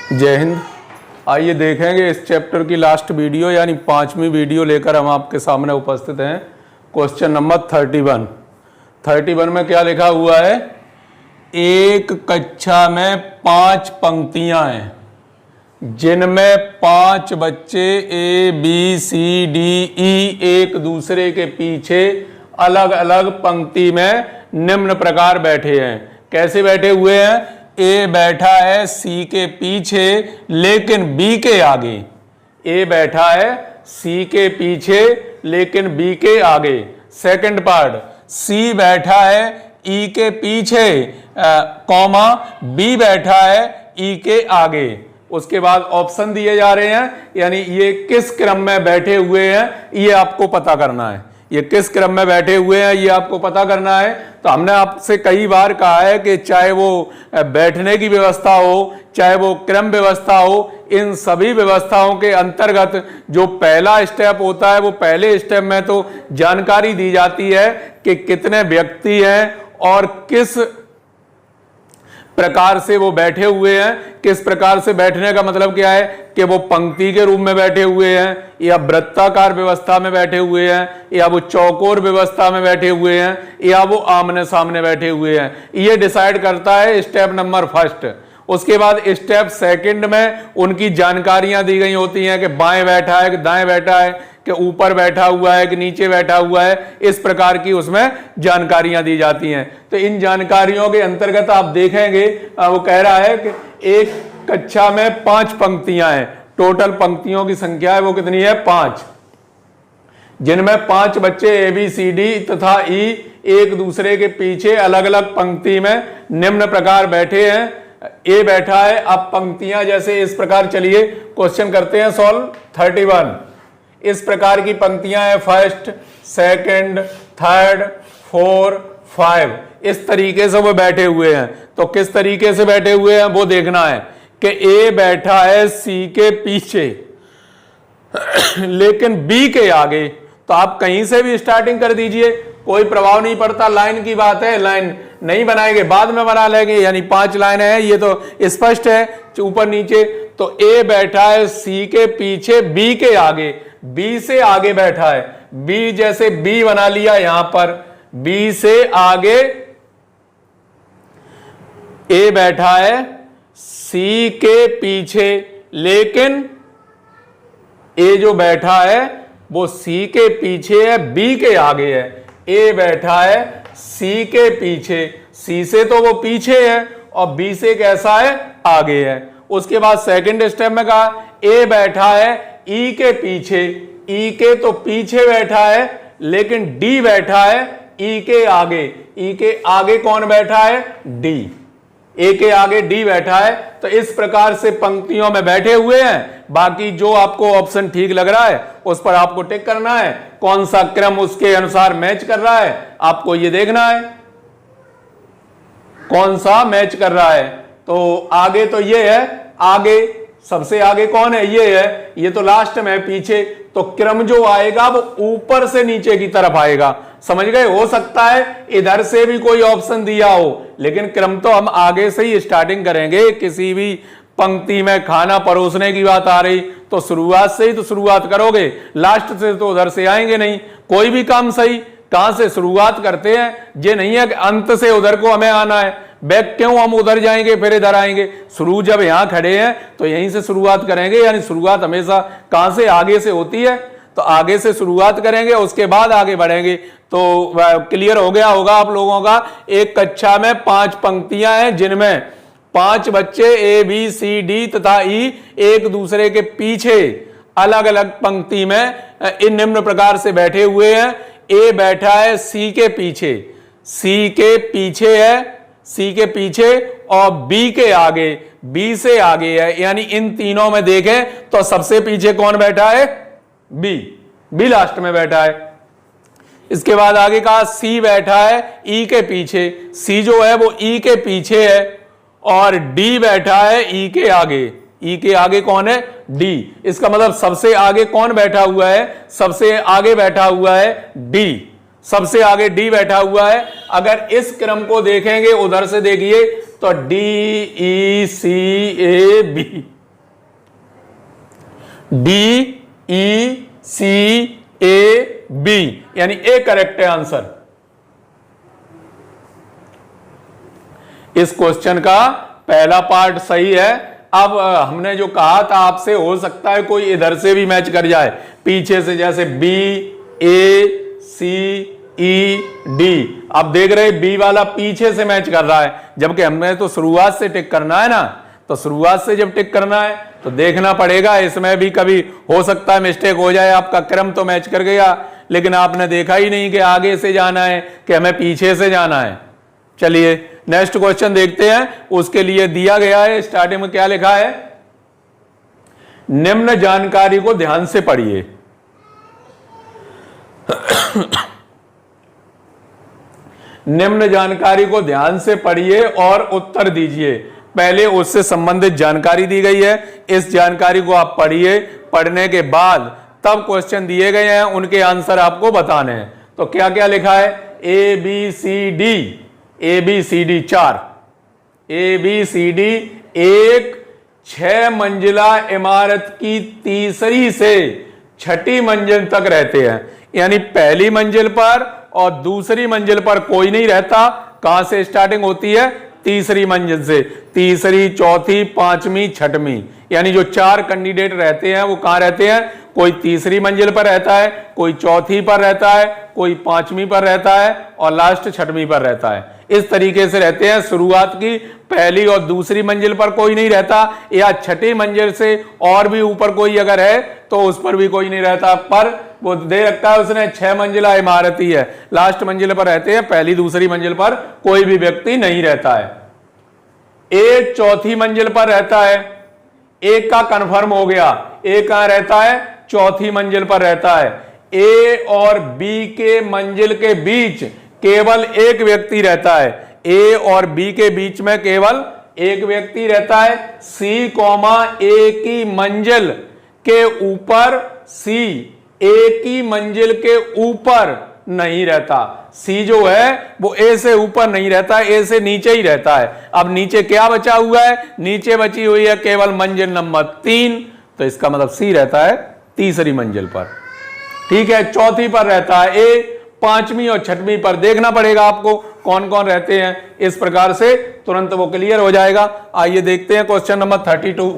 जय हिंद। आइए देखेंगे इस चैप्टर की लास्ट वीडियो यानी 5वीं वीडियो लेकर हम आपके सामने उपस्थित हैं। क्वेश्चन नंबर 31 में क्या लिखा हुआ है? एक कक्षा में 5 पंक्तियां हैं जिनमें 5 बच्चे ए बी सी डी ई एक दूसरे के पीछे अलग अलग पंक्ति में निम्न प्रकार बैठे हैं। कैसे बैठे हुए हैं? ए बैठा है सी के पीछे लेकिन बी के आगे। ए बैठा है सी के पीछे लेकिन बी के आगे। सेकंड पार्ट, सी बैठा है ई के पीछे कॉमा बी बैठा है ई के आगे। उसके बाद ऑप्शन दिए जा रहे हैं, यानी ये किस क्रम में बैठे हुए हैं ये आपको पता करना है। ये किस क्रम में बैठे हुए हैं ये आपको पता करना है। तो हमने आपसे कई बार कहा है कि चाहे वो बैठने की व्यवस्था हो, चाहे वो क्रम व्यवस्था हो, इन सभी व्यवस्थाओं के अंतर्गत जो पहला स्टेप होता है वो पहले स्टेप में तो जानकारी दी जाती है कि कितने व्यक्ति हैं और किस प्रकार से वो बैठे हुए हैं। किस प्रकार से बैठने का मतलब क्या है कि वो पंक्ति के रूप में बैठे हुए हैं या वृत्ताकार व्यवस्था में बैठे हुए हैं या वो चौकोर व्यवस्था में बैठे हुए हैं या वो आमने सामने बैठे हुए हैं। ये डिसाइड करता है स्टेप नंबर फर्स्ट। उसके बाद स्टेप सेकंड में उनकी जानकारियां दी गई होती हैं कि बाएं बैठा है कि दाएं बैठा है, कि ऊपर बैठा हुआ है कि नीचे बैठा हुआ है। इस प्रकार की उसमें जानकारियां दी जाती हैं। तो इन जानकारियों के अंतर्गत आप देखेंगे वो कह रहा है कि एक कक्षा में 5 पंक्तियां हैं। टोटल पंक्तियों की संख्या है वो कितनी है? 5, जिनमें 5 बच्चे ए बी सी डी तथा ई एक दूसरे के पीछे अलग अलग पंक्ति में निम्न प्रकार बैठे हैं। ए बैठा है। अब पंक्तियां जैसे इस प्रकार, चलिए क्वेश्चन करते हैं सॉल्व। 31 इस प्रकार की पंक्तियां हैं, फर्स्ट, सेकंड, थर्ड, 4, 5। इस तरीके से वो बैठे हुए हैं। तो किस तरीके से बैठे हुए हैं वो देखना है कि ए बैठा है सी के पीछे लेकिन बी के आगे। तो आप कहीं से भी स्टार्टिंग कर दीजिए, कोई प्रभाव नहीं पड़ता। लाइन की बात है, लाइन नहीं बनाएंगे, बाद में बना लेंगे। यानी 5 लाइनें हैं, ये तो स्पष्ट है ऊपर नीचे। तो ए बैठा है सी के पीछे बी के आगे, बी से आगे बैठा है। बी जैसे बी बना लिया यहां पर, बी से आगे ए बैठा है सी के पीछे, लेकिन ए जो बैठा है वो सी के पीछे है, बी के आगे है। ए बैठा है सी के पीछे, सी से तो वो पीछे है और बी से कैसा है? आगे है। उसके बाद सेकंड स्टेप में कहा ए बैठा है ई के पीछे, ई के तो पीछे बैठा है लेकिन डी बैठा है ई के आगे। ई के आगे कौन बैठा है? डी। ए के आगे डी बैठा है। तो इस प्रकार से पंक्तियों में बैठे हुए हैं। बाकी जो आपको ऑप्शन ठीक लग रहा है उस पर आपको टिक करना है। कौन सा क्रम उसके अनुसार मैच कर रहा है आपको ये देखना है, कौन सा मैच कर रहा है। तो आगे तो ये है, आगे सबसे आगे कौन है? ये है। ये तो लास्ट में, पीछे। तो क्रम जो आएगा वो ऊपर से नीचे की तरफ आएगा। समझ गए? हो सकता है इधर से भी कोई ऑप्शन दिया हो, लेकिन क्रम तो हम आगे से ही स्टार्टिंग करेंगे। किसी भी पंक्ति में खाना परोसने की बात आ रही तो शुरुआत से ही तो शुरुआत करोगे, लास्ट से तो उधर से आएंगे नहीं। कोई भी काम सही कहां से शुरुआत करते हैं, ये नहीं है कि अंत से उधर को हमें आना है। बैक क्यों हम उधर जाएंगे फिर इधर आएंगे? शुरू जब यहां खड़े हैं तो यहीं से शुरुआत करेंगे। यानी शुरुआत हमेशा कहां से? आगे से होती है। तो आगे से शुरुआत करेंगे, उसके बाद आगे बढ़ेंगे। तो क्लियर हो गया होगा आप लोगों का। एक कक्षा में 5 पंक्तियां हैं जिनमें 5 बच्चे ए बी सी डी तथा ई एक दूसरे के पीछे अलग अलग पंक्ति में इन निम्न प्रकार से बैठे हुए हैं। ए बैठा है सी के पीछे, सी के पीछे है, सी के पीछे और बी के आगे, बी से आगे है। यानी इन तीनों में देखें तो सबसे पीछे कौन बैठा है? बी। बी लास्ट में बैठा है। इसके बाद आगे कहा सी बैठा है ई के पीछे, सी जो है वो ई के पीछे है और डी बैठा है ई के आगे। ई के आगे कौन है? डी। इसका मतलब सबसे आगे कौन बैठा हुआ है? सबसे आगे बैठा हुआ है डी। सबसे आगे डी बैठा हुआ है। अगर इस क्रम को देखेंगे उधर से देखिए तो D E C A B, D E C A B, यानी ए करेक्ट है आंसर। इस क्वेश्चन का पहला पार्ट सही है। अब हमने जो कहा था आपसे, हो सकता है कोई इधर से भी मैच कर जाए पीछे से, जैसे बी ए सी ई डी। अब देख रहे बी वाला पीछे से मैच कर रहा है, जबकि हमें तो शुरुआत से टिक करना है ना। तो शुरुआत से जब टिक करना है तो देखना पड़ेगा, इसमें भी कभी हो सकता है मिस्टेक हो जाए, आपका क्रम तो मैच कर गया लेकिन आपने देखा ही नहीं कि आगे से जाना है कि हमें पीछे से जाना है। चलिए नेक्स्ट क्वेश्चन देखते हैं। उसके लिए दिया गया है, स्टार्टिंग में क्या लिखा है, निम्न जानकारी को ध्यान से पढ़िए। निम्न जानकारी को ध्यान से पढ़िए और उत्तर दीजिए। पहले उससे संबंधित जानकारी दी गई है, इस जानकारी को आप पढ़िए, पढ़ने के बाद तब क्वेश्चन दिए गए हैं, उनके आंसर आपको बताने हैं। तो क्या क्या लिखा है, A B C D, A B C D 4, A B C D एक 6 मंजिला इमारत की तीसरी से छठी मंजिल तक रहते हैं। यानी पहली मंजिल पर और दूसरी मंजिल पर कोई नहीं रहता। कहां से स्टार्टिंग होती है, तीसरी मंजिल से, तीसरी, चौथी, पांचवी, छठवीं, यानी जो 4 कैंडिडेट रहते हैं वो कहां रहते हैं, कोई तीसरी मंजिल पर रहता है, कोई चौथी पर रहता है, कोई पांचवी पर रहता है और लास्ट छठवीं पर रहता है। इस तरीके से रहते हैं। शुरुआत की पहली और दूसरी मंजिल पर कोई नहीं रहता, या छठी मंजिल से और भी ऊपर कोई अगर है तो उस पर भी कोई नहीं रहता, पर वो दे रखता है उसने 6 मंजिला इमारत ही है, लास्ट मंजिल पर रहते हैं, पहली दूसरी मंजिल पर कोई भी व्यक्ति नहीं रहता है। एक चौथी मंजिल पर रहता है, एक का कंफर्म हो गया, एक कहां रहता है, चौथी मंजिल पर रहता है। ए और बी के मंजिल के बीच केवल एक व्यक्ति रहता है, ए और बी के बीच में केवल एक व्यक्ति रहता है। सी कॉमा ए की मंजिल के ऊपर, सी ए की मंजिल के ऊपर नहीं रहता। सी जो है वो ए से ऊपर नहीं रहता, ए से नीचे ही रहता है। अब नीचे क्या बचा हुआ है, नीचे बची हुई है केवल मंजिल नंबर 3, तो इसका मतलब सी रहता है तीसरी मंजिल पर। ठीक है, चौथी पर रहता है ए, पांचवी और छठवीं पर देखना पड़ेगा आपको कौन कौन रहते हैं। इस प्रकार से तुरंत वो क्लियर हो जाएगा। आइए देखते हैं क्वेश्चन नंबर 32।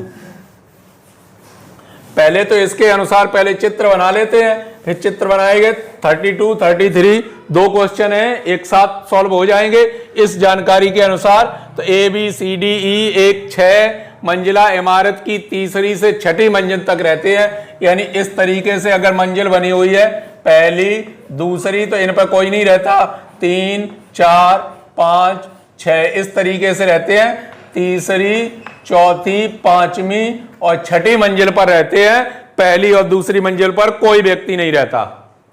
पहले तो इसके अनुसार पहले चित्र बना लेते हैं, फिर चित्र बनाएंगे। 32, 33 दो क्वेश्चन हैं, एक साथ सॉल्व हो जाएंगे इस जानकारी के अनुसार। तो ए बी सी डी ई एक 6 मंजिला इमारत की तीसरी से छठी मंजिल तक रहते हैं। यानी इस तरीके से अगर मंजिल बनी हुई है, पहली दूसरी, तो इन पर कोई नहीं रहता, 3 4 5 6 इस तरीके से रहते हैं। तीसरी, चौथी, पांचवी और छठी मंजिल पर रहते हैं, पहली और दूसरी मंजिल पर कोई व्यक्ति नहीं रहता।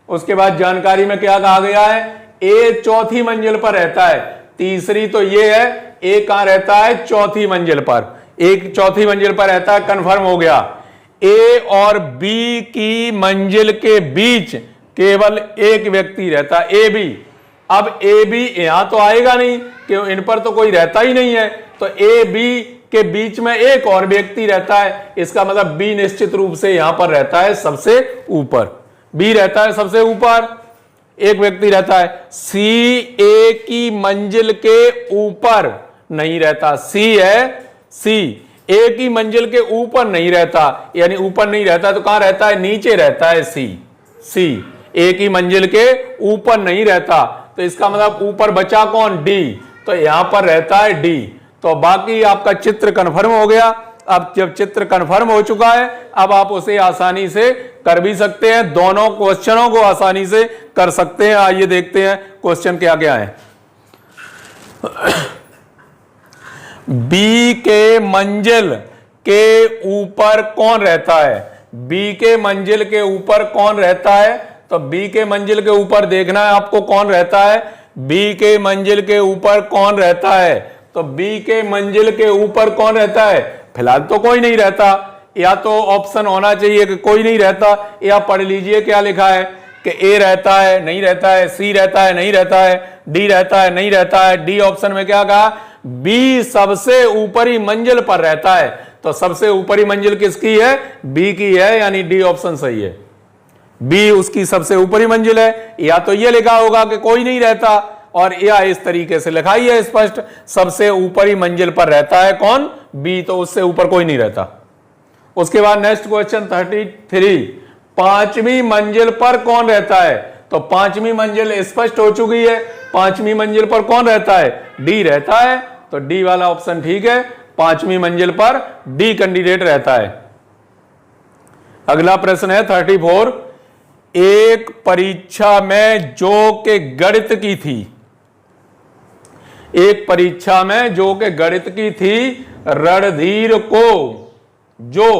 उसके बाद जानकारी में क्या कहा गया है, ए चौथी मंजिल पर रहता है। तीसरी तो ये है, ए कहां रहता है, चौथी मंजिल पर, एक चौथी मंजिल पर रहता है, कंफर्म हो गया। ए और बी की मंजिल के बीच केवल एक व्यक्ति रहता है, ए बी। अब ए बी यहां तो आएगा नहीं कि इन पर तो कोई रहता ही नहीं है, तो ए बी के बीच में एक और व्यक्ति रहता है। इसका मतलब बी निश्चित रूप से यहां पर रहता है सबसे ऊपर, बी रहता है सबसे ऊपर, एक व्यक्ति रहता है। सी ए की मंजिल के ऊपर नहीं रहता, सी है, सी ए की मंजिल के ऊपर नहीं रहता, यानी ऊपर नहीं रहता तो कहां रहता है, नीचे रहता है। सी ए की मंजिल के ऊपर नहीं रहता, तो इसका मतलब ऊपर बचा कौन, डी, तो यहां पर रहता है डी। तो बाकी आपका चित्र कंफर्म हो गया। अब जब चित्र कंफर्म हो चुका है, अब आप उसे आसानी से कर भी सकते हैं, दोनों क्वेश्चनों को आसानी से कर सकते हैं। आइए देखते हैं क्वेश्चन क्या क्या है। बी के मंजिल के ऊपर कौन रहता है, बी के मंजिल के ऊपर कौन रहता है, तो बी के मंजिल के ऊपर देखना है आपको कौन रहता है। बी के मंजिल के ऊपर कौन रहता है, तो बी के मंजिल के ऊपर कौन रहता है, फिलहाल तो कोई नहीं रहता, या तो ऑप्शन होना चाहिए कि कोई नहीं रहता, या पढ़ लीजिए क्या लिखा है कि ए रहता है, नहीं रहता है, सी रहता है, नहीं रहता है, डी रहता है, नहीं रहता है। डी ऑप्शन में क्या कहा, बी सबसे ऊपरी मंजिल पर रहता है, तो सबसे ऊपरी मंजिल किसकी है? बी की है, यानी डी ऑप्शन सही है। बी उसकी सबसे ऊपरी मंजिल है। या तो ये लिखा होगा कि कोई नहीं रहता, और या इस तरीके से लिखा ही है स्पष्ट, सबसे ऊपरी मंजिल पर रहता है कौन? बी, तो उससे ऊपर कोई नहीं रहता। उसके बाद नेक्स्ट क्वेश्चन 33, पांचवी मंजिल पर कौन रहता है? तो पांचवी मंजिल स्पष्ट हो चुकी है, पांचवी मंजिल पर कौन रहता है? डी रहता है, तो डी वाला ऑप्शन ठीक है, पांचवी मंजिल पर डी कैंडिडेट रहता है। अगला प्रश्न है 34, एक परीक्षा में जो के गणित की थी, एक परीक्षा में जो के गणित की थी, रणधीर को जो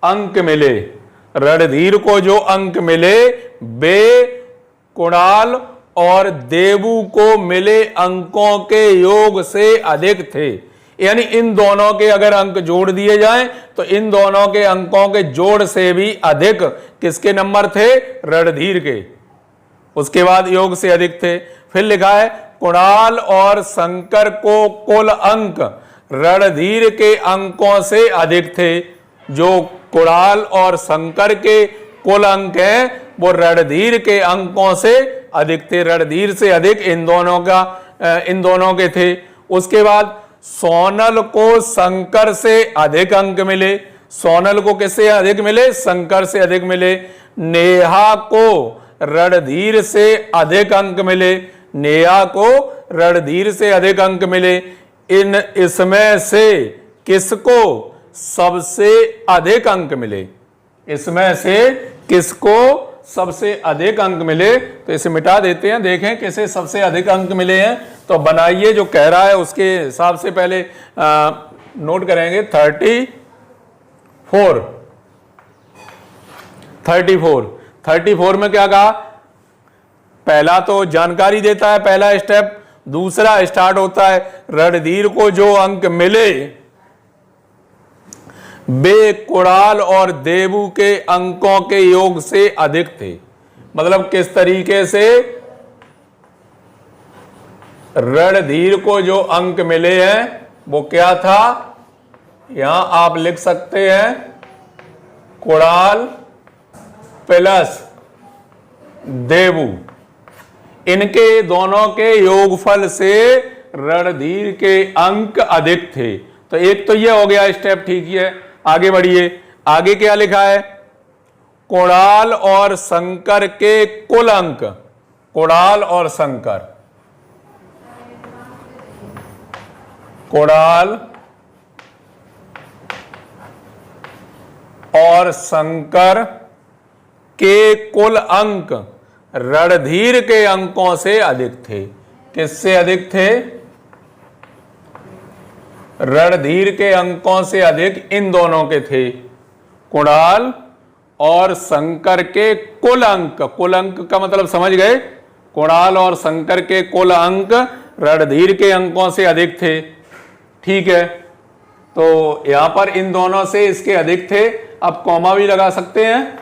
अंक मिले, रणधीर को जो अंक मिले वे कुणाल और देवू को मिले अंकों के योग से अधिक थे। यानी इन दोनों के अगर अंक जोड़ दिए जाएं तो इन दोनों के अंकों के जोड़ से भी अधिक किसके नंबर थे? रणधीर के। उसके बाद योग से अधिक थे। फिर लिखा है कुणाल और शंकर को कुल अंक रणधीर के अंकों से अधिक थे। जो कुणाल और शंकर के कुल अंक हैं वो रणधीर के अंकों से अधिक थे, रणधीर से अधिक इन दोनों के थे। उसके बाद सोनल को शंकर से अधिक अंक मिले, सोनल को किससे अधिक मिले? शंकर से अधिक मिले। नेहा को रणधीर से अधिक अंक मिले, नेहा को रणधीर से अधिक अंक मिले। इसमें से किसको सबसे अधिक अंक मिले? इसमें से किसको सबसे अधिक अंक मिले? तो इसे मिटा देते हैं, देखें किसे सबसे अधिक अंक मिले हैं। तो बनाइए, जो कह रहा है उसके हिसाब से पहले नोट करेंगे। 34 में क्या कहा? पहला तो जानकारी देता है, पहला स्टेप। दूसरा स्टार्ट होता है रणधीर को जो अंक मिले वे कुणाल और देवू के अंकों के योग से अधिक थे। मतलब किस तरीके से? रणधीर को जो अंक मिले हैं वो क्या था? यहां आप लिख सकते हैं कुणाल प्लस देवू, इनके दोनों के योगफल से रणधीर के अंक अधिक थे। तो एक तो ये हो गया स्टेप, ठीक है। आगे बढ़िए, आगे क्या लिखा है? कुणाल और शंकर के कुल अंक, कुणाल और शंकर, कुणाल और शंकर के कुल अंक रणधीर के अंकों से अधिक थे। किससे अधिक थे? रणधीर के अंकों से अधिक इन दोनों के थे, कुणाल और शंकर के कुल अंक। कुल अंक का मतलब समझ गए? कुणाल और शंकर के कुल अंक रणधीर के अंकों से अधिक थे, ठीक है। तो यहां पर इन दोनों से इसके अधिक थे। अब कॉमा भी लगा सकते हैं,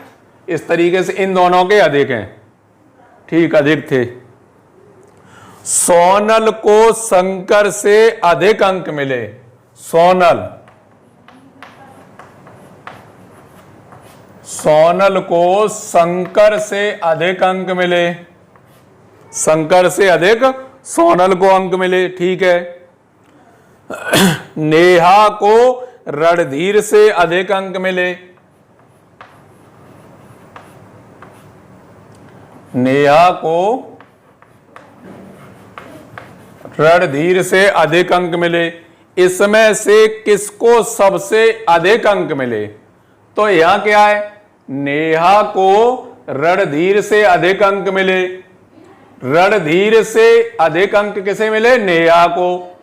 इस तरीके से इन दोनों के अधिक हैं, ठीक, अधिक थे। सोनल को शंकर से अधिक अंक मिले, सोनल को शंकर से अधिक अंक मिले, शंकर से अधिक सोनल को अंक मिले, ठीक है। नेहा को रणधीर से अधिक अंक मिले, नेहा को रणधीर से अधिक अंक मिले। इसमें से किसको सबसे अधिक अंक मिले? तो यहां क्या है? नेहा को रणधीर से अधिक अंक मिले, रणधीर से अधिक अंक किसे मिले? नेहा को।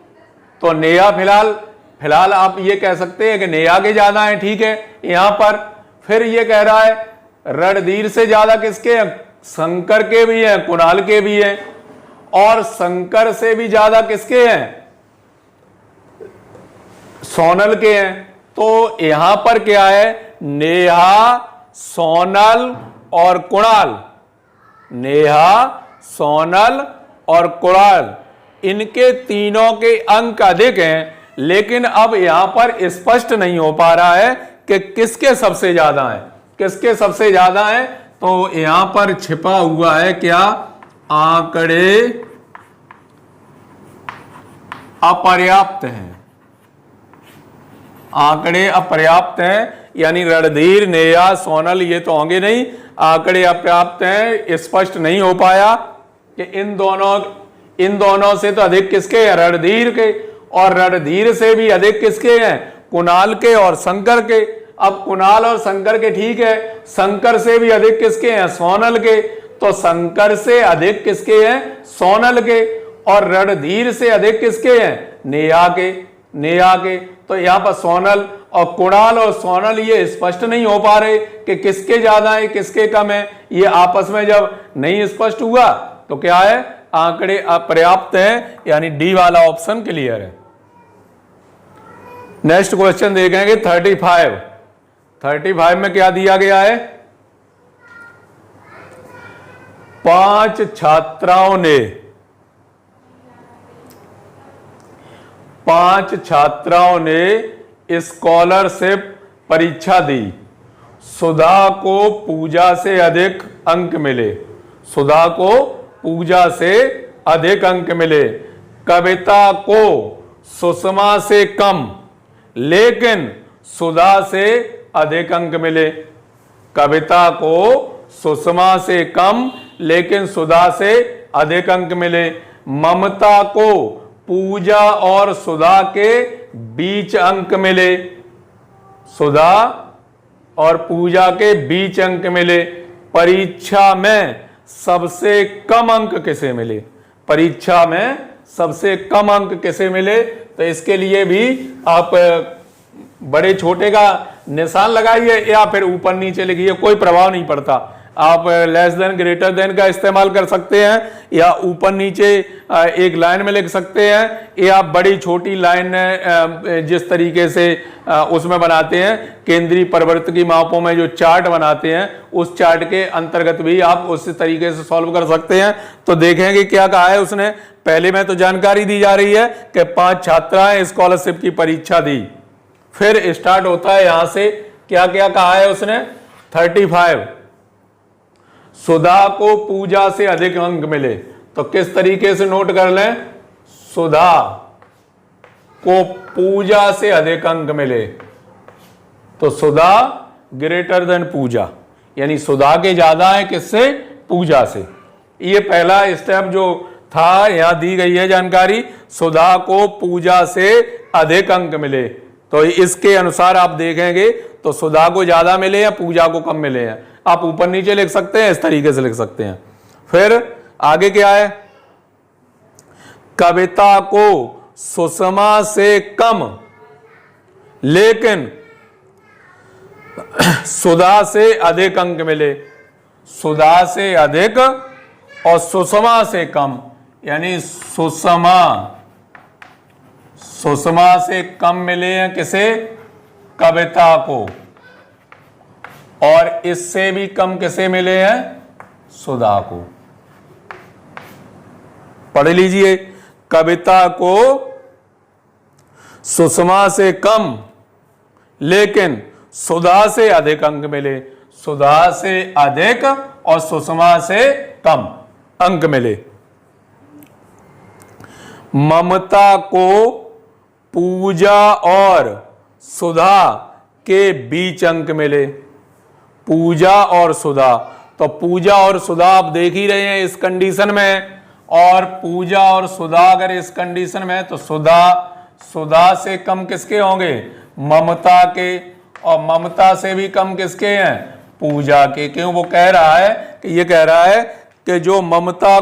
तो नेहा फिलहाल आप ये कह सकते हैं कि नेहा के ज्यादा है, ठीक है। यहां पर फिर ये कह रहा है रणधीर से ज्यादा किसके हैं? शंकर के भी हैं, कुणाल के भी हैं, और शंकर से भी ज्यादा किसके हैं? सोनल के हैं। तो यहां पर क्या है? नेहा, सोनल और कुणाल, नेहा, सोनल और कुणाल, इनके तीनों के अंक अधिक हैं, लेकिन अब यहां पर स्पष्ट नहीं हो पा रहा है कि किसके सबसे ज्यादा है, किसके सबसे ज्यादा है। तो यहां पर छिपा हुआ है क्या, आंकड़े अपर्याप्त हैं, आंकड़े अपर्याप्त हैं, यानी रणधीर, नेहा, सोनल ये तो होंगे नहीं, आंकड़े अपर्याप्त हैं। स्पष्ट नहीं हो पाया कि इन दोनों से तो अधिक किसके हैं, रणधीर के, और रणधीर से भी अधिक किसके हैं, कुणाल के और शंकर के। अब कुणाल और शंकर के ठीक है, शंकर से भी अधिक किसके हैं, सोनल के, तो शंकर से अधिक किसके हैं, सोनल के, और रणधीर से अधिक किसके हैं, नेहा के, नेहा के। तो यहां पर सोनल और कुणाल और सोनल ये स्पष्ट नहीं हो पा रहे कि किसके ज्यादा है किसके कम है। ये आपस में जब नहीं स्पष्ट हुआ तो क्या है, आंकड़े अपर्याप्त हैं, यानी डी वाला ऑप्शन क्लियर है। नेक्स्ट क्वेश्चन देखेंगे 35 में क्या दिया गया है, 5 छात्राओं ने स्कॉलरशिप परीक्षा दी, सुधा को पूजा से अधिक अंक मिले, सुधा को पूजा से अधिक अंक मिले, कविता को सुषमा से कम लेकिन सुधा से अधिक अंक मिले, कविता को सुषमा से कम लेकिन सुधा से अधिक अंक मिले, ममता को पूजा और सुधा के बीच अंक मिले, सुधा और पूजा के बीच अंक मिले, परीक्षा में सबसे कम अंक किसे मिले, परीक्षा में सबसे कम अंक किसे मिले। तो इसके लिए भी आप बड़े छोटे का निशान लगाइए या फिर ऊपर नीचे लिखिए, कोई प्रभाव नहीं पड़ता। आप लेस देन ग्रेटर देन का इस्तेमाल कर सकते हैं, या ऊपर नीचे एक लाइन में लिख सकते हैं, या बड़ी छोटी लाइन जिस तरीके से उसमें बनाते हैं, केंद्रीय परिवर्त की मापों में जो चार्ट बनाते हैं, उस चार्ट के अंतर्गत भी आप उस तरीके से सॉल्व कर सकते हैं। तो देखेंगे क्या कहा है उसने। पहले में तो जानकारी दी जा रही है कि 5 छात्राएं स्कॉलरशिप की परीक्षा दी, फिर स्टार्ट होता है यहां से, क्या क्या कहा है उसने। 35 सुधा को पूजा से अधिक अंक मिले, तो किस तरीके से नोट कर लें, सुधा को पूजा से अधिक अंक मिले, तो सुधा ग्रेटर देन पूजा, यानी सुधा के ज्यादा है किससे, पूजा से। ये पहला स्टेप जो था यहां दी गई है जानकारी, सुधा को पूजा से अधिक अंक मिले, तो इसके अनुसार आप देखेंगे तो सुधा को ज्यादा मिले या पूजा को कम मिले हैं। आप ऊपर नीचे लिख सकते हैं, इस तरीके से लिख सकते हैं। फिर आगे क्या है, कविता को सुषमा से कम लेकिन सुधा से अधिक अंक मिले, सुधा से अधिक और सुषमा से कम, यानी सुषमा से कम मिले हैं किसे, कविता को, और इससे भी कम किसे मिले हैं, सुधा को। पढ़ लीजिए, कविता को सुषमा से कम लेकिन सुधा से अधिक अंक मिले, सुधा से अधिक और सुषमा से कम अंक मिले। ममता को पूजा और सुधा के बीच अंक मिले, पूजा और सुधा, तो पूजा और सुधा आप देख ही रहे हैं इस कंडीशन में, और पूजा और सुधा अगर इस कंडीशन में, तो सुधा से कम किसके होंगे, ममता के, और ममता से भी कम किसके हैं, पूजा के। क्यों, वो कह रहा है कि ये कह रहा है कि जो ममता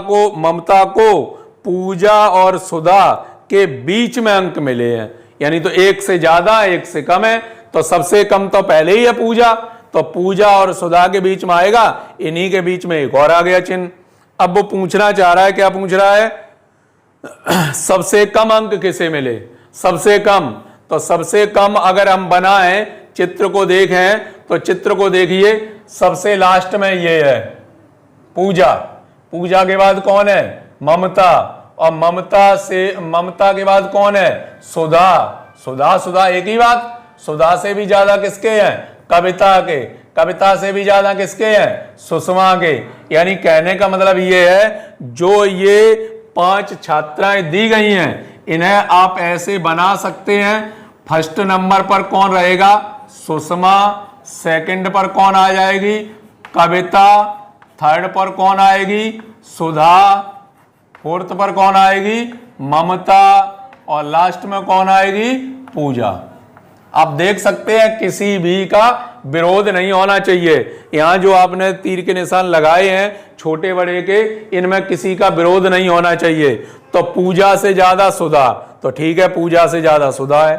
को पूजा और सुधा के बीच में अंक मिले हैं, यानी तो एक से ज्यादा एक से कम है, तो सबसे कम तो पहले ही है पूजा, तो पूजा और सुधा के बीच में आएगा, इन्हीं के बीच में एक और आ गया चिन्ह। अब वो पूछना चाह रहा है, क्या पूछ रहा है, सबसे कम अंक किसे मिले, सबसे कम, तो सबसे कम अगर हम बनाएं, चित्र को देखें तो चित्र को देखिए, सबसे लास्ट में ये है पूजा, पूजा के बाद कौन है, ममता, और ममता के बाद कौन है, सुधा, सुधा सुधा एक ही बात, सुधा से भी ज्यादा किसके हैं? कविता के। कविता से भी ज्यादा किसके हैं? सुषमा के। यानी कहने का मतलब ये है, जो ये 5 छात्राएं दी गई हैं, इन्हें आप ऐसे बना सकते हैं। फर्स्ट नंबर पर कौन रहेगा? सुषमा। सेकंड पर कौन आ जाएगी? कविता। थर्ड पर कौन आएगी? सुधा। फोर्थ पर कौन आएगी? ममता। और लास्ट में कौन आएगी? पूजा। आप देख सकते हैं किसी भी का विरोध नहीं होना चाहिए। यहां जो आपने तीर के निशान लगाए हैं छोटे बड़े के, इनमें किसी का विरोध नहीं होना चाहिए। तो पूजा से ज्यादा सुधा, तो ठीक है, पूजा से ज्यादा सुधा है।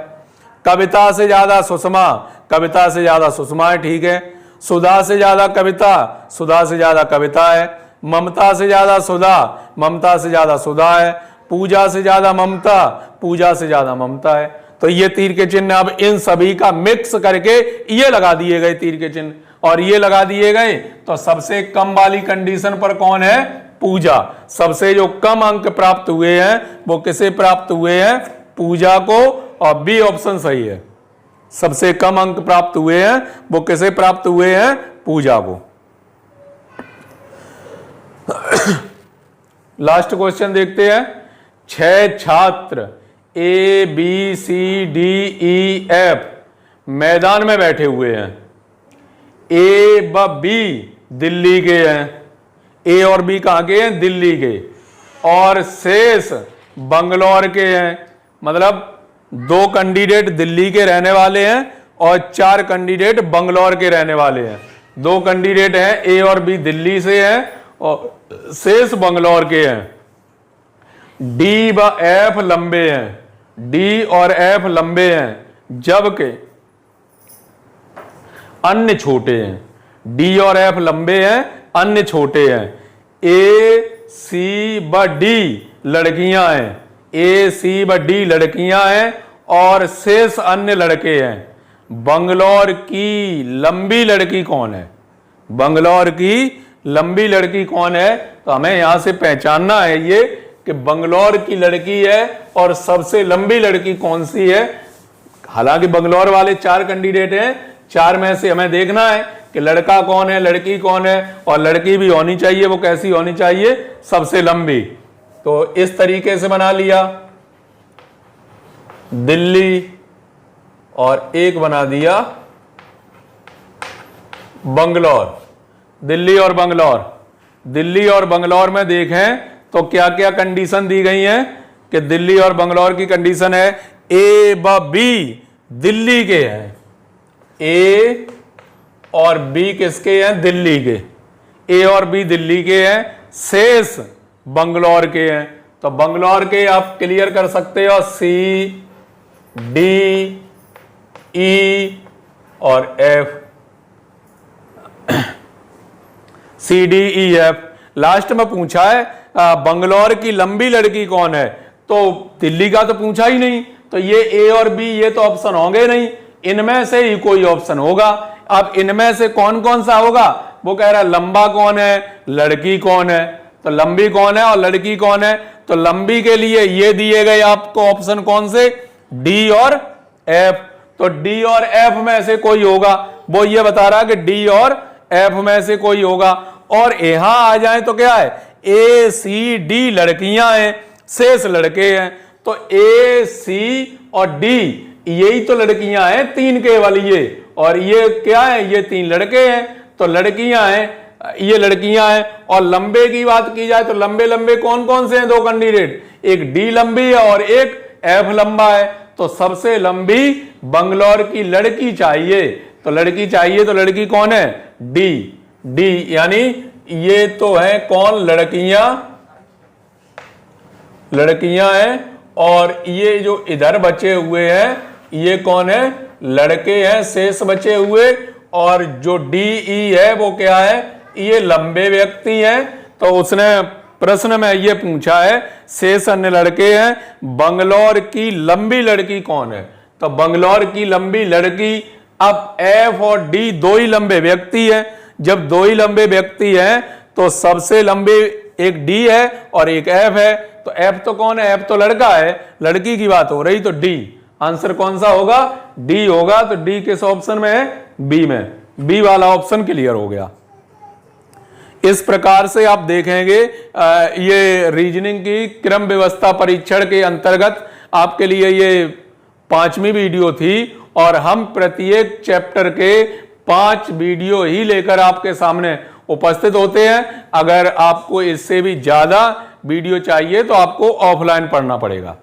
कविता से ज्यादा सुषमा, कविता से ज्यादा सुषमा है, ठीक है। सुधा से ज्यादा कविता, सुधा से ज्यादा कविता है। ममता से ज्यादा सुधा, ममता से ज्यादा सुधा है। पूजा से ज्यादा ममता, पूजा से ज्यादा ममता है। तो ये तीर के चिन्ह अब इन सभी का मिक्स करके ये लगा दिए गए तीर के चिन्ह, और ये लगा दिए गए। तो सबसे कम वाली कंडीशन पर कौन है? पूजा। सबसे जो कम अंक प्राप्त हुए हैं वो किसे प्राप्त हुए हैं? पूजा को। और बी ऑप्शन सही है। सबसे कम अंक प्राप्त हुए हैं वो किसे प्राप्त हुए हैं? पूजा को। लास्ट क्वेश्चन देखते हैं। 6 छात्र A B C D E F मैदान में बैठे हुए हैं। A व B दिल्ली के हैं। A और B कहाँ के हैं? दिल्ली के। और शेष बंगलौर के हैं। मतलब 2 कैंडिडेट दिल्ली के रहने वाले हैं और 4 कैंडिडेट बंगलौर के रहने वाले हैं। 2 कैंडिडेट हैं A और B दिल्ली से हैं और शेष बंगलौर के हैं। D व F लंबे हैं। D और F लंबे हैं जबकि अन्य छोटे हैं। D और F लंबे हैं, अन्य छोटे हैं। A, C व D लड़कियां हैं। A, C व D लड़कियां हैं और शेष अन्य लड़के हैं। बंगलौर की लंबी लड़की कौन है? बंगलौर की लंबी लड़की कौन है? तो हमें यहां से पहचानना है ये कि बंगलौर की लड़की है और सबसे लंबी लड़की कौन सी है। हालांकि बंगलौर वाले 4 कैंडिडेट हैं, 4 में से हमें देखना है कि लड़का कौन है, लड़की कौन है, और लड़की भी होनी चाहिए। वो कैसी होनी चाहिए? सबसे लंबी। तो इस तरीके से बना लिया दिल्ली, और एक बना दिया बंगलौर। दिल्ली और बंगलौर। दिल्ली और बंगलौर में देखें तो क्या क्या कंडीशन दी गई है कि दिल्ली और बंगलौर की कंडीशन है A व B दिल्ली के हैं। A और B किसके हैं? दिल्ली के। A और B दिल्ली के हैं, शेष बंगलौर के हैं। तो बंगलौर के आप क्लियर कर सकते हो C, D, E और F। C, D, E, F। Last में पूछा है बंगलौर की लंबी लड़की कौन है, तो दिल्ली का तो पूछा ही नहीं। तो ये A और B ये तो ऑप्शन होंगे नहीं, इनमें से ही कोई ऑप्शन होगा। अब इनमें से कौन कौन सा होगा? वो कह रहा है लंबा कौन है, लड़की कौन है। तो लंबी कौन है और लड़की कौन है? तो लंबी के लिए ये दिए गए आपको ऑप्शन कौन से? D और F। तो D और F में से कोई होगा। वो ये बता रहा है कि D और F में से कोई होगा। और यहां आ जाए तो क्या है? A, C, D लड़कियां हैं, शेष लड़के हैं। तो A, C और D यही तो लड़कियां हैं, 3 केवल ये, और ये क्या है? ये 3 लड़के हैं। तो लड़कियां हैं, ये लड़कियां हैं। और लंबे की बात की जाए तो लंबे लंबे कौन कौन से हैं? 2 कैंडिडेट, एक D लंबी है और एक F लंबा है। तो सबसे लंबी बंगलौर की लड़की चाहिए। तो लड़की चाहिए, तो लड़की कौन है? D। D यानी ये तो है कौन? लड़कियां, लड़कियां हैं। और ये जो इधर बचे हुए हैं ये कौन है? लड़के हैं, शेष बचे हुए। और जो D, E है वो क्या है? ये लंबे व्यक्ति हैं। तो उसने प्रश्न में ये पूछा है शेष अन्य लड़के हैं, बंगलौर की लंबी लड़की कौन है? तो बंगलौर की लंबी लड़की, अब F और D 2 ही लंबे व्यक्ति हैं। जब 2 ही लंबे व्यक्ति हैं तो सबसे लंबे एक D है और एक F है। तो F तो कौन है? F तो लड़का है, लड़की की बात हो रही, तो D आंसर कौन सा होगा? डी होगा। तो डी किस ऑप्शन में है? बी में। बी वाला ऑप्शन क्लियर हो गया। इस प्रकार से आप देखेंगे ये रीजनिंग की क्रम व्यवस्था परीक्षण के अंतर्गत आपके लिए ये 5वीं वीडियो थी और हम प्रत्येक चैप्टर के 5 वीडियो ही लेकर आपके सामने उपस्थित होते हैं। अगर आपको इससे भी ज्यादा वीडियो चाहिए तो आपको ऑफलाइन पढ़ना पड़ेगा।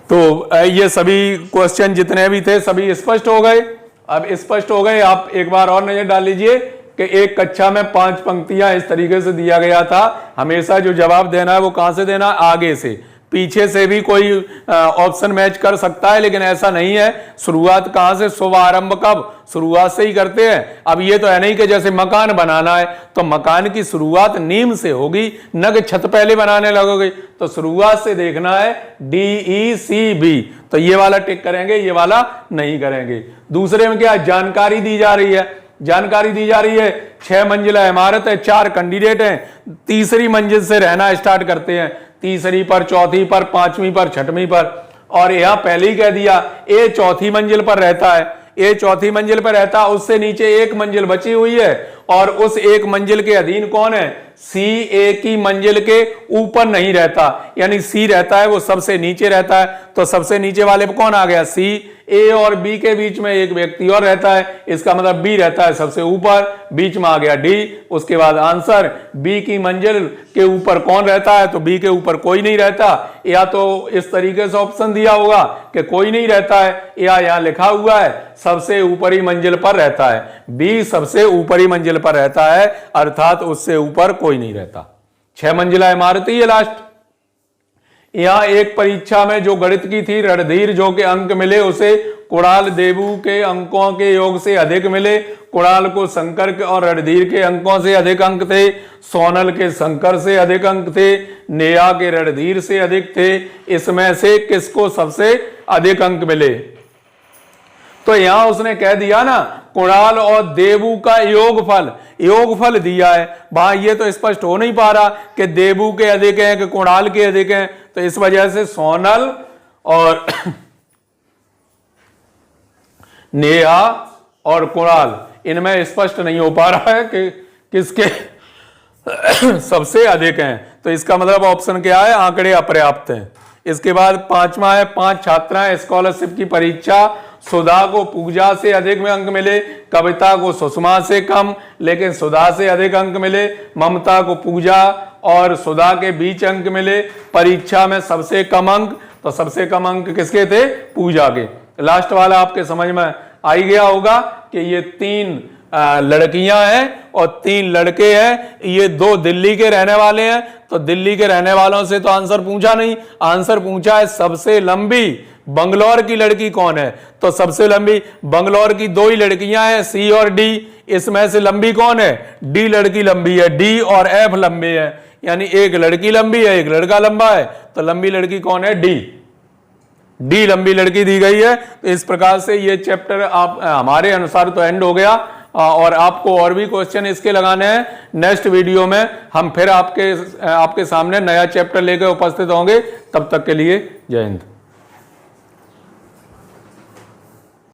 तो ये सभी क्वेश्चन जितने भी थे सभी स्पष्ट हो गए। अब स्पष्ट हो गए, आप एक बार और नजर डाल लीजिए कि एक कक्षा में 5 पंक्तियां इस तरीके से दिया गया था। हमेशा जो जवाब देना है वो कहां से देना? आगे से। पीछे से भी कोई ऑप्शन मैच कर सकता है, लेकिन ऐसा नहीं है। शुरुआत कहां से? शुभ आरंभ कब? शुरुआत से ही करते हैं। अब ये तो है नहीं कि जैसे मकान बनाना है तो मकान की शुरुआत नींव से होगी, न कि छत पहले बनाने लगोगे। तो शुरुआत से देखना है, DECB। तो ये वाला टिक करेंगे, ये वाला नहीं करेंगे। दूसरे में क्या जानकारी दी जा रही है? जानकारी दी जा रही है 6 मंजिला इमारत है, 4 कैंडिडेट हैं, तीसरी मंजिल से रहना स्टार्ट करते हैं, तीसरी पर, चौथी पर, 5वीं पर, 6वीं पर। और यहां पहले ही कह दिया ए चौथी मंजिल पर रहता है, ए चौथी मंजिल पर रहता, उससे नीचे एक मंजिल बची हुई है और उस एक मंजिल के अधीन कौन है? सी ए की मंजिल के ऊपर नहीं रहता, यानी सी रहता है वो सबसे नीचे रहता है। तो सबसे नीचे वाले पे कौन आ गया? सी। ए और बी के बीच में एक व्यक्ति और रहता है, इसका मतलब बी रहता है सबसे ऊपर, बीच में आ गया डी। उसके बाद आंसर, बी की मंजिल के ऊपर कौन रहता है? तो बी के ऊपर कोई नहीं रहता। या तो इस तरीके से ऑप्शन दिया होगा कि कोई नहीं रहता है, या यहां लिखा हुआ है सबसे ऊपरी मंजिल पर रहता है। बी सबसे ऊपरी मंजिल पर रहता है, अर्थात उससे ऊपर कोई नहीं रहता। 6 मंजिला इमारत ही है लास्ट। यहां एक परीक्षा में जो गणित की थी, रणधीर जो के अंक मिले उसे कुणाल देबू के अंकों के योग से अधिक मिले। कुणाल को शंकर के और रणधीर के अंकों से अधिक अंक थे, सोनल के शंकर से अधिक अंक थे, नेहा के रणधीर से अधिक थे। इसमें से किसको सबसे अधिक अंक मिले? तो यहां उसने कह दिया ना, कुणाल और देबू का योगफल दिया है। वहां ये तो स्पष्ट हो नहीं पा रहा कि देबू के अधिक हैं कि कुणाल के अधिक हैं। तो इस वजह से सोनल और नेहा और कुणाल, इनमें स्पष्ट नहीं हो पा रहा है कि किसके सबसे अधिक हैं। तो इसका मतलब ऑप्शन क्या है? आंकड़े अपर्याप्त हैं। इसके बाद 5वां है, 5 छात्राएं स्कॉलरशिप की परीक्षा, सुधा को पूजा से अधिक में अंक मिले, कविता को सुषमा से कम लेकिन सुधा से अधिक अंक मिले, ममता को पूजा और सुधा के बीच अंक मिले। परीक्षा में सबसे कम अंक, तो सबसे कम अंक किसके थे? पूजा के। लास्ट वाला आपके समझ में आ ही गया होगा कि ये 3 लड़कियां हैं और 3 लड़के हैं। ये 2 दिल्ली के रहने वाले हैं, तो दिल्ली के रहने वालों से तो आंसर पूछा नहीं, आंसर पूछा है सबसे लंबी बंगलौर की लड़की कौन है। तो सबसे लंबी बंगलौर की 2 ही लड़कियां हैं, सी और डी। इसमें से लंबी कौन है? डी लड़की लंबी है, डी और एफ लंबे हैं, यानी एक लड़की लंबी है, एक लड़का लंबा है। तो लंबी लड़की कौन है? डी लंबी लड़की दी गई है। तो इस प्रकार से ये चैप्टर आप हमारे अनुसार तो एंड हो गया और आपको और भी क्वेश्चन इसके लगाने हैं। नेक्स्ट वीडियो में हम फिर आपके सामने नया चैप्टर लेकर उपस्थित होंगे। तब तक के लिए जय हिंद।